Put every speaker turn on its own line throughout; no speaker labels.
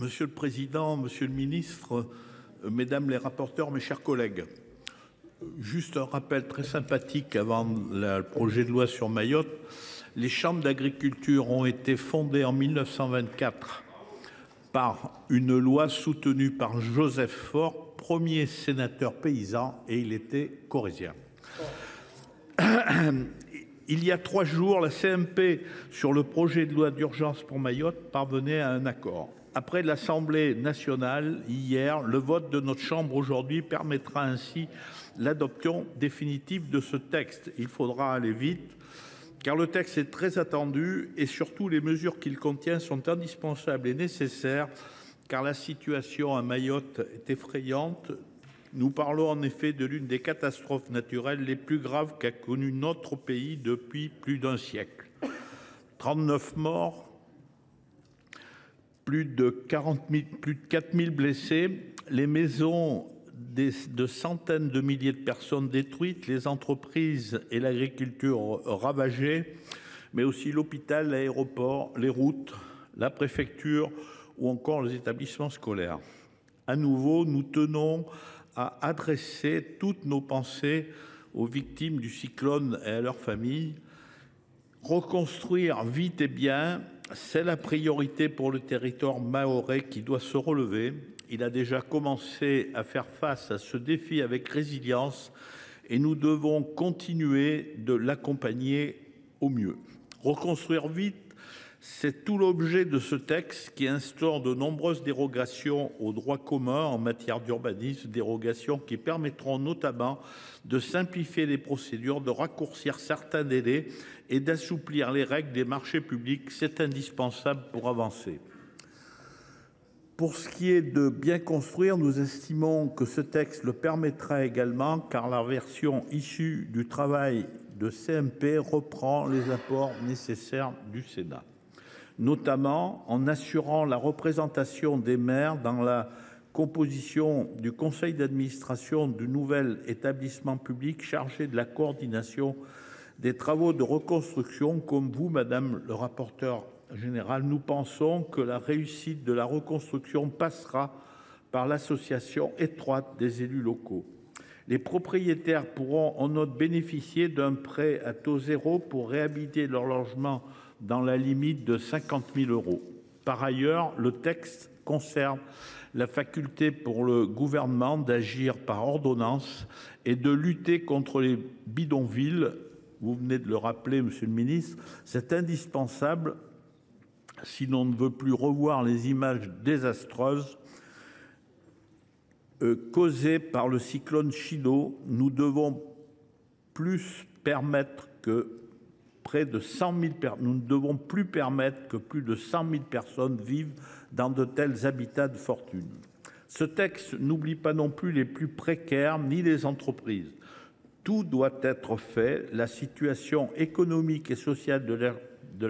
Monsieur le Président, Monsieur le Ministre, Mesdames les rapporteurs, mes chers collègues. Juste un rappel très sympathique avant le projet de loi sur Mayotte. Les chambres d'agriculture ont été fondées en 1924 par une loi soutenue par Joseph Faure, premier sénateur paysan, et il était corrézien. Il y a 3 jours, la CMP sur le projet de loi d'urgence pour Mayotte parvenait à un accord. Après l'Assemblée nationale hier, le vote de notre Chambre aujourd'hui permettra ainsi l'adoption définitive de ce texte. Il faudra aller vite car le texte est très attendu et surtout les mesures qu'il contient sont indispensables et nécessaires car la situation à Mayotte est effrayante. Nous parlons en effet de l'une des catastrophes naturelles les plus graves qu'a connu notre pays depuis plus d'un siècle. 39 morts, plus de 4 000 blessés, les maisons de centaines de milliers de personnes détruites, les entreprises et l'agriculture ravagées, mais aussi l'hôpital, l'aéroport, les routes, la préfecture ou encore les établissements scolaires. À nouveau, nous tenons à adresser toutes nos pensées aux victimes du cyclone et à leurs familles. Reconstruire vite et bien, c'est la priorité pour le territoire mahorais qui doit se relever. Il a déjà commencé à faire face à ce défi avec résilience et nous devons continuer de l'accompagner au mieux. Reconstruire vite, c'est tout l'objet de ce texte qui instaure de nombreuses dérogations au droit commun en matière d'urbanisme, dérogations qui permettront notamment de simplifier les procédures, de raccourcir certains délais et d'assouplir les règles des marchés publics. C'est indispensable pour avancer. Pour ce qui est de bien construire, nous estimons que ce texte le permettra également car la version issue du travail de CMP reprend les apports nécessaires du Sénat, notamment en assurant la représentation des maires dans la composition du conseil d'administration du nouvel établissement public chargé de la coordination des travaux de reconstruction. Comme vous, Madame le rapporteur général, nous pensons que la réussite de la reconstruction passera par l'association étroite des élus locaux. Les propriétaires pourront en outre bénéficier d'un prêt à taux zéro pour réhabiliter leur logement dans la limite de 50 000 €. Par ailleurs, le texte conserve la faculté pour le gouvernement d'agir par ordonnance et de lutter contre les bidonvilles. Vous venez de le rappeler, Monsieur le Ministre, c'est indispensable si l'on ne veut plus revoir les images désastreuses causées par le cyclone Chido. Nous devons plus permettre que nous ne devons plus permettre que plus de 100 000 personnes vivent dans de tels habitats de fortune. Ce texte n'oublie pas non plus les plus précaires ni les entreprises. Tout doit être fait. La situation économique et sociale de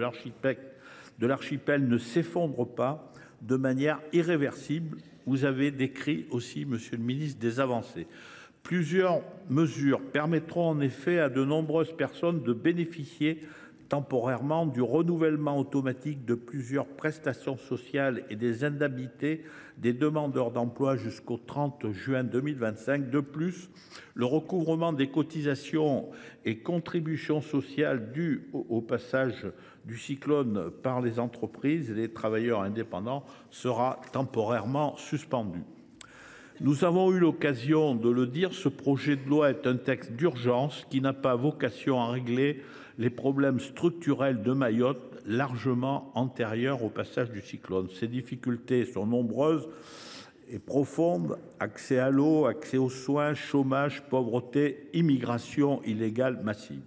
l'archipel ne s'effondre pas de manière irréversible. Vous avez décrit aussi, Monsieur le Ministre, des avancées. Plusieurs mesures permettront en effet à de nombreuses personnes de bénéficier temporairement du renouvellement automatique de plusieurs prestations sociales et des indemnités des demandeurs d'emploi jusqu'au 30 juin 2025. De plus, le recouvrement des cotisations et contributions sociales dues au passage du cyclone par les entreprises et les travailleurs indépendants sera temporairement suspendu. Nous avons eu l'occasion de le dire, ce projet de loi est un texte d'urgence qui n'a pas vocation à régler les problèmes structurels de Mayotte, largement antérieurs au passage du cyclone. Ces difficultés sont nombreuses et profondes: accès à l'eau, accès aux soins, chômage, pauvreté, immigration illégale massive.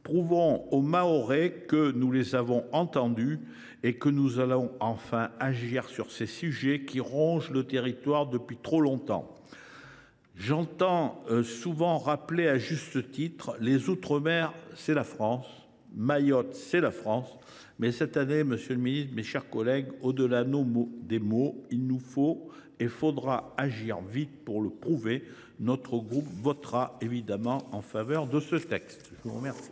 Prouvons aux Mahorais que nous les avons entendus et que nous allons enfin agir sur ces sujets qui rongent le territoire depuis trop longtemps. J'entends souvent rappeler à juste titre, les Outre-mer, c'est la France, Mayotte, c'est la France. Mais cette année, Monsieur le Ministre, mes chers collègues, au-delà des mots, il nous faut et faudra agir vite pour le prouver. Notre groupe votera évidemment en faveur de ce texte. Je vous remercie.